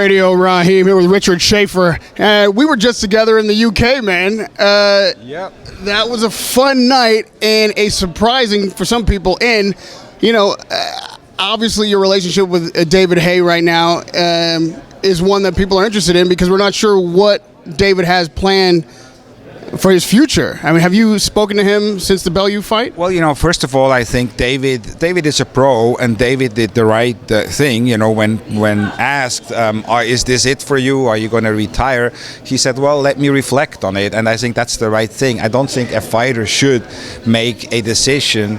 Radio, Raheem, here with Richard Schaefer. We were just together in the UK, man. Yep. That was a fun night and a surprising, for some people, end. You know, obviously your relationship with David Haye right now is one that people are interested in because we're not sure what David has planned for his future. I mean, have you spoken to him since the Bellew fight? Well, you know, first of all, I think David is a pro, and David did the right thing. You know, when asked, is this it for you? Are you going to retire? He said, well, let me reflect on it, and I think that's the right thing. I don't think a fighter should make a decision,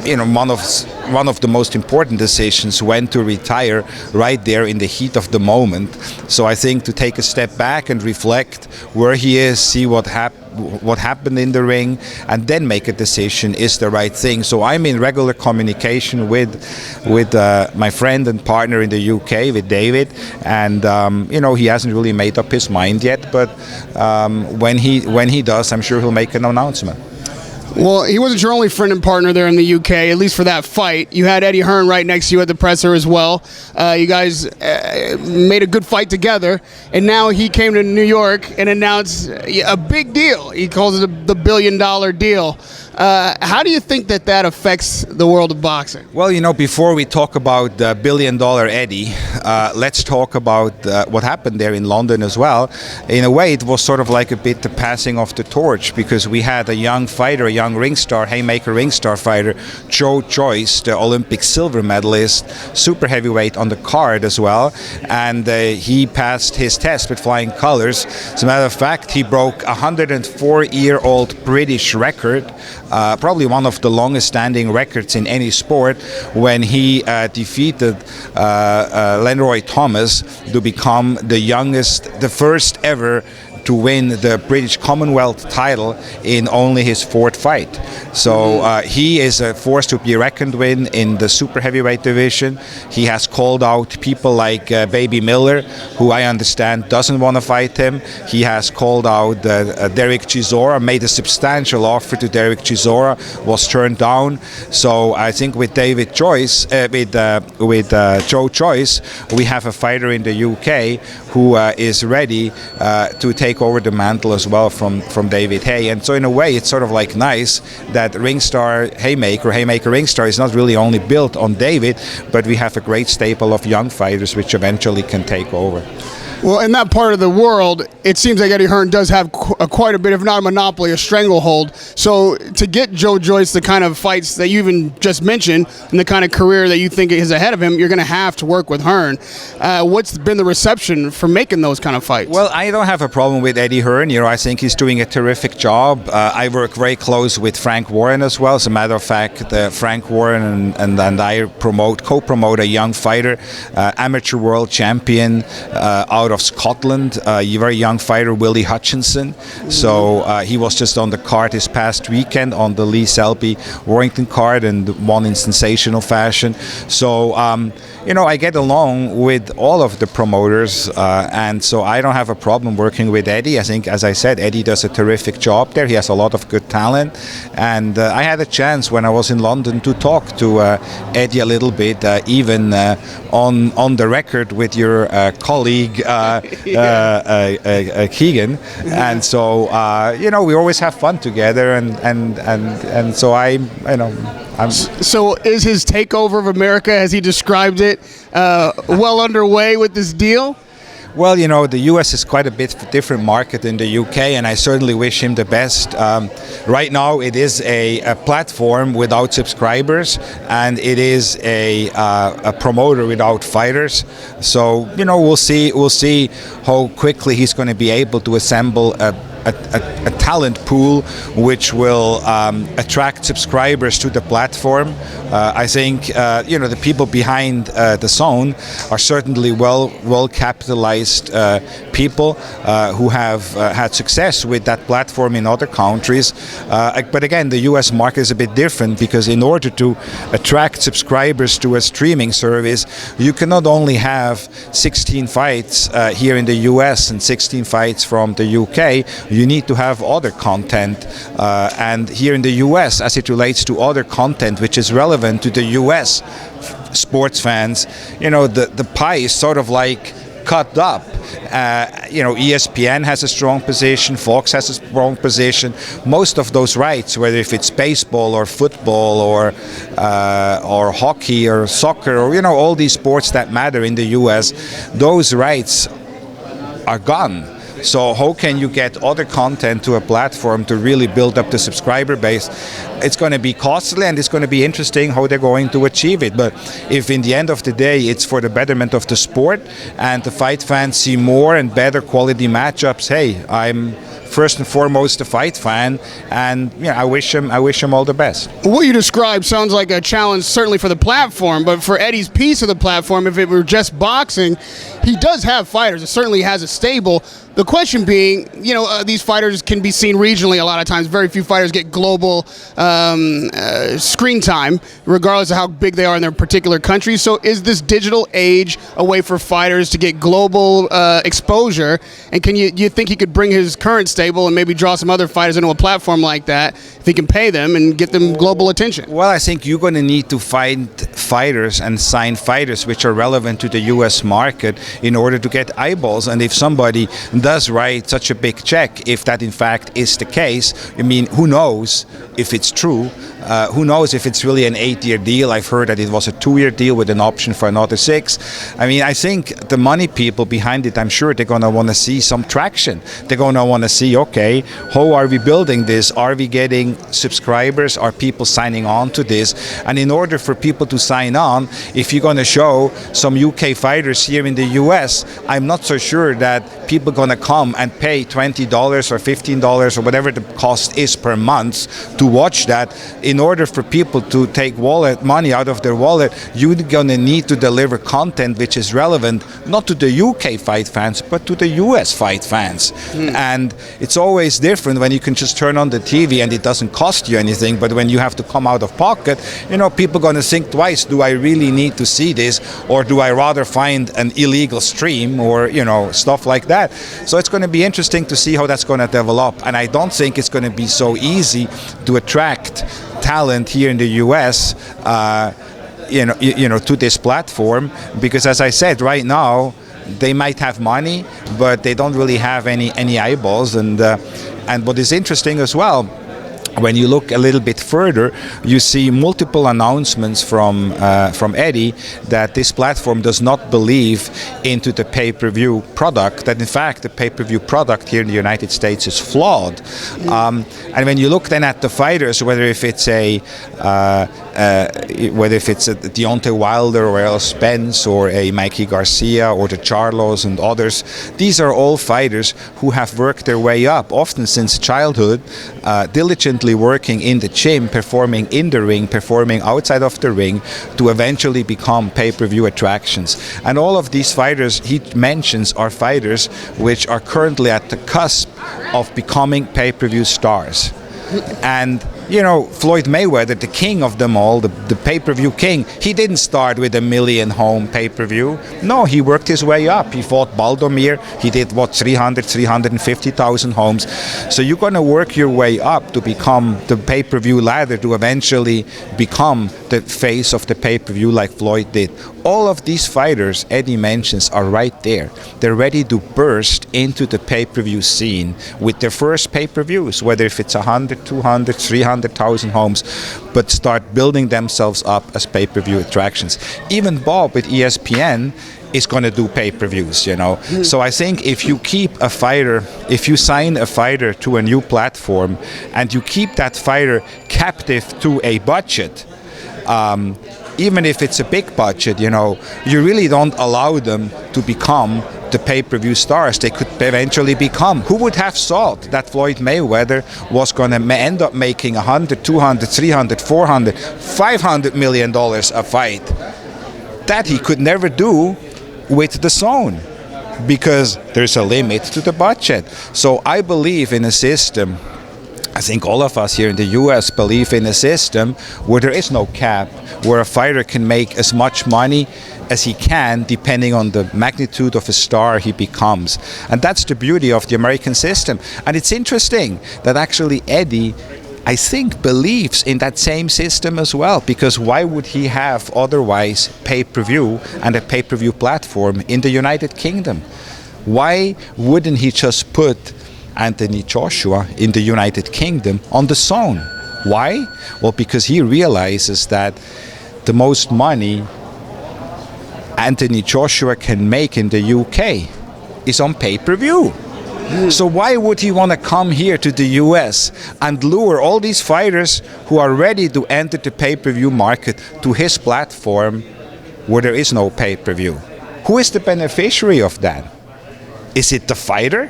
you know, one of the most important decisions, when to retire, right there in the heat of the moment. So I think to take a step back and reflect where he is, see what happened in the ring, and then make a decision is the right thing. So I'm in regular communication with my friend and partner in the UK, with David, and you know, he hasn't really made up his mind yet, but when he does, I'm sure he'll make an announcement. Well, he wasn't your only friend and partner there in the UK, at least for that fight. You had Eddie Hearn right next to you at the presser as well. You guys made a good fight together, and now he came to New York and announced a big deal. He calls it the $1 billion deal. How do you think that affects the world of boxing? Well, you know, before we talk about the $1 billion Eddie, let's talk about what happened there in London as well. In a way, it was sort of like a bit the passing of the torch, because we had a young fighter, a young ring star, haymaker ring star fighter, Joe Joyce, the Olympic silver medalist, super heavyweight on the card as well, and he passed his test with flying colors. As a matter of fact, he broke a 104-year-old British record, probably one of the longest standing records in any sport, when he defeated Lenroy Thomas to become the first ever to win the British Commonwealth title in only his fourth fight. So he is a force to be reckoned with in the super heavyweight division. He has called out people like Baby Miller, who I understand doesn't want to fight him. He has called out Derek Chisora, made a substantial offer to Derek Chisora, was turned down. So I think with David Joyce, with Joe Joyce, we have a fighter in the UK who is ready to take over the mantle as well from David Haye. And so in a way, it's sort of like nice that Ringstar Haymaker Ringstar is not really only built on David, but we have a great staple of young fighters which eventually can take over. Well, in that part of the world, it seems like Eddie Hearn does have quite a bit, if not a monopoly, a stranglehold. So to get Joe Joyce the kind of fights that you even just mentioned and the kind of career that you think is ahead of him, you're going to have to work with Hearn. What's been the reception for making those kind of fights? Well, I don't have a problem with Eddie Hearn. You know, I think he's doing a terrific job. I work very close with Frank Warren as well. As a matter of fact, Frank Warren and I co-promote a young fighter, amateur world champion out of Scotland, a very young fighter, Willie Hutchinson. So he was just on the card this past weekend on the Lee Selby Warrington card and won in sensational fashion. So you know, I get along with all of the promoters, and so I don't have a problem working with Eddie. I think, as I said, Eddie does a terrific job there. He has a lot of good talent, and I had a chance when I was in London to talk to Eddie a little bit, even on the record with your colleague Keegan, and so you know, we always have fun together, and so So is his takeover of America, as he described it, well underway with this deal? Well, you know, the U.S. is quite a bit different market than the U.K., and I certainly wish him the best. Right now, it is a platform without subscribers, and it is a promoter without fighters. So, you know, we'll see how quickly he's going to be able to assemble a talent pool which will attract subscribers to the platform. I think you know, the people behind the Zone are certainly well capitalized people who have had success with that platform in other countries. But again, the US market is a bit different, because in order to attract subscribers to a streaming service, you cannot only have 16 fights here in the US and 16 fights from the UK. You need to have other content, and here in the US, as it relates to other content which is relevant to the US sports fans, you know, the pie is sort of like cut up. ESPN has a strong position, Fox has a strong position. Most of those rights, whether if it's baseball or football or hockey or soccer or all these sports that matter in the U.S., those rights are gone. So how can you get other content to a platform to really build up the subscriber base? It's going to be costly, and it's going to be interesting how they're going to achieve it. But if in the end of the day it's for the betterment of the sport and the fight fans see more and better quality matchups, hey, I'm first and foremost a fight fan, and I wish him all the best. What you described sounds like a challenge certainly for the platform, but for Eddie's piece of the platform, if it were just boxing, he does have fighters. It certainly has a stable. The question being, these fighters can be seen regionally a lot of times. Very few fighters get global screen time, regardless of how big they are in their particular country. So is this digital age a way for fighters to get global exposure? And do you think he could bring his current stable and maybe draw some other fighters into a platform like that if he can pay them and get them global attention? Well, I think you're going to need to find fighters and sign fighters which are relevant to the U.S. market in order to get eyeballs. And if somebody does write such a big check, if that in fact is the case, who knows if it's true? Who knows if it's really an 8-year deal? I've heard that it was a 2-year deal with an option for another 6. I think the money people behind it, I'm sure they're going to want to see some traction. They're going to want to see, okay, how are we building this? Are we getting subscribers? Are people signing on to this? And in order for people to sign on, if you're going to show some UK fighters here in the US, I'm not so sure that people are going to come and pay $20 or $15 or whatever the cost is per month to watch that. In order for people to take money out of their wallet, you're going to need to deliver content which is relevant not to the UK fight fans, but to the US fight fans. And it's always different when you can just turn on the TV and it doesn't cost you anything, but when you have to come out of pocket, people are going to think twice, do I really need to see this, or do I rather find an illegal stream or, stuff like that. So it's going to be interesting to see how that's going to develop, and I don't think it's going to be so easy to attract talent here in the U.S. To this platform, because as I said, right now they might have money, but they don't really have any eyeballs. And what is interesting as well, when you look a little bit further, you see multiple announcements from Eddie that this platform does not believe into the pay-per-view product, that in fact the pay-per-view product here in the United States is flawed. And when you look then at the fighters, whether if it's a Deontay Wilder or Errol Spence or a Mikey Garcia or the Charlos and others, these are all fighters who have worked their way up, often since childhood, diligently working in the gym, performing in the ring, performing outside of the ring, to eventually become pay-per-view attractions. And all of these fighters he mentions are fighters which are currently at the cusp of becoming pay-per-view stars. And Floyd Mayweather, the king of them all, the pay-per-view king, he didn't start with 1 million home pay-per-view. No, he worked his way up. He fought Baldomir. He did, 350,000 homes. So you're going to work your way up to become the pay-per-view ladder, to eventually become the face of the pay-per-view like Floyd did. All of these fighters Eddie mentions are right there. They're ready to burst into the pay-per-view scene with their first pay-per-views, whether if it's 100, 200, 300,000 homes, but start building themselves up as pay-per-view attractions. Even Bob with ESPN is going to do pay-per-views, So I think if you sign a fighter to a new platform and you keep that fighter captive to a budget, even if it's a big budget, you really don't allow them to become the pay-per-view stars they could eventually become. Who would have thought that Floyd Mayweather was going to end up making 100, 200, 300, 400, 500 million dollars a fight? That he could never do with the zone, because there's a limit to the budget. So I believe in a system, I think all of us here in the US believe in a system where there is no cap, where a fighter can make as much money as he can depending on the magnitude of a star he becomes. And that's the beauty of the American system. And it's interesting that actually Eddie I think, believes in that same system as well, because why would he have otherwise pay-per-view and a pay-per-view platform in the United Kingdom? Why wouldn't he just put Anthony Joshua in the United Kingdom on the zone? Why? Well, because he realizes that the most money Anthony Joshua can make in the UK is on pay-per-view. So why would he want to come here to the US and lure all these fighters who are ready to enter the pay-per-view market to his platform where there is no pay-per-view? Who is the beneficiary of that? Is it the fighter?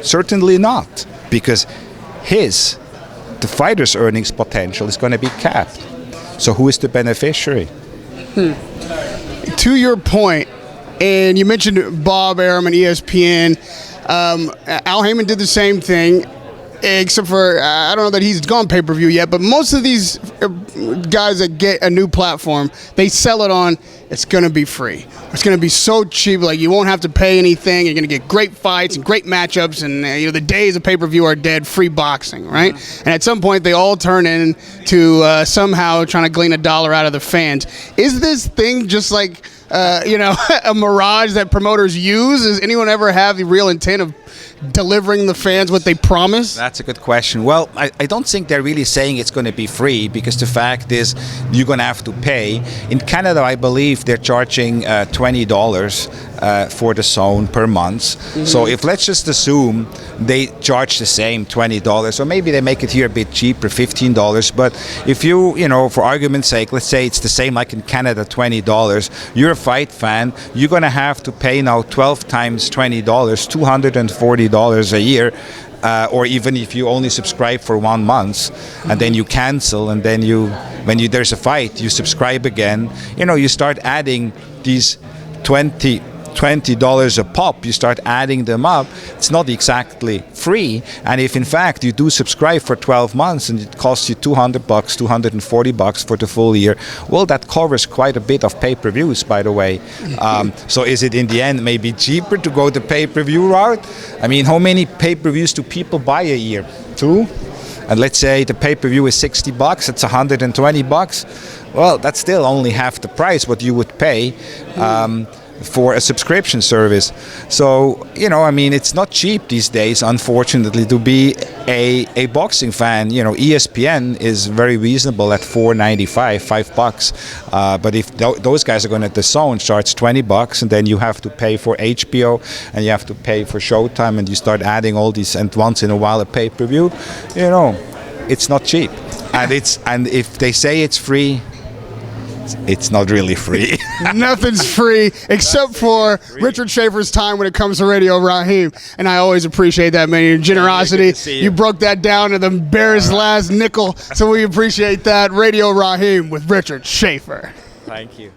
Certainly not, because the fighter's earnings potential is going to be capped. So who is the beneficiary? To your point, and you mentioned Bob Arum and ESPN, Al Heyman did the same thing, except for, I don't know that he's gone pay-per-view yet, but most of these guys that get a new platform, they sell it on, it's going to be free. It's going to be so cheap, like you won't have to pay anything. You're going to get great fights and great matchups, and the days of pay-per-view are dead, free boxing, right? And at some point, they all turn into somehow trying to glean $1 out of the fans. Is this thing just like a mirage that promoters use? Does anyone ever have the real intent of delivering the fans what they promise? That's a good question. Well, I don't think they're really saying it's going to be free, because the fact is you're going to have to pay. In Canada, I believe they're charging $20 for the zone per month. Mm-hmm. So if, let's just assume they charge the same $20, or maybe they make it here a bit cheaper, $15. But if you for argument's sake, let's say it's the same like in Canada, $20. You're a fight fan, you're going to have to pay now 12 times $20, $240 a year. Or even if you only subscribe for 1 month and then you cancel, and then when there's a fight, you subscribe again, you start adding these $20 a pop, you start adding them up. It's not exactly free. And if in fact you do subscribe for 12 months and it costs you $200, $240 for the full year, well, that covers quite a bit of pay-per-views, by the way. So is it in the end maybe cheaper to go the pay-per-view route? I mean, how many pay-per-views do people buy a year? 2? And let's say the pay-per-view is $60, it's $120. Well, that's still only half the price what you would pay for a subscription service. So, it's not cheap these days, unfortunately, to be a boxing fan. ESPN is very reasonable at $4.95, $5. But if those guys are going to, the zone charge $20, and then you have to pay for HBO, and you have to pay for Showtime, and you start adding all these, and once in a while a pay-per-view, it's not cheap. And if they say it's free, it's not really free. Nothing's free except for Richard Schaefer's time when it comes to Radio Raheem. And I always appreciate that, man. Your generosity. You broke that down to the barest last nickel. So we appreciate that. Radio Raheem with Richard Schaefer. Thank you.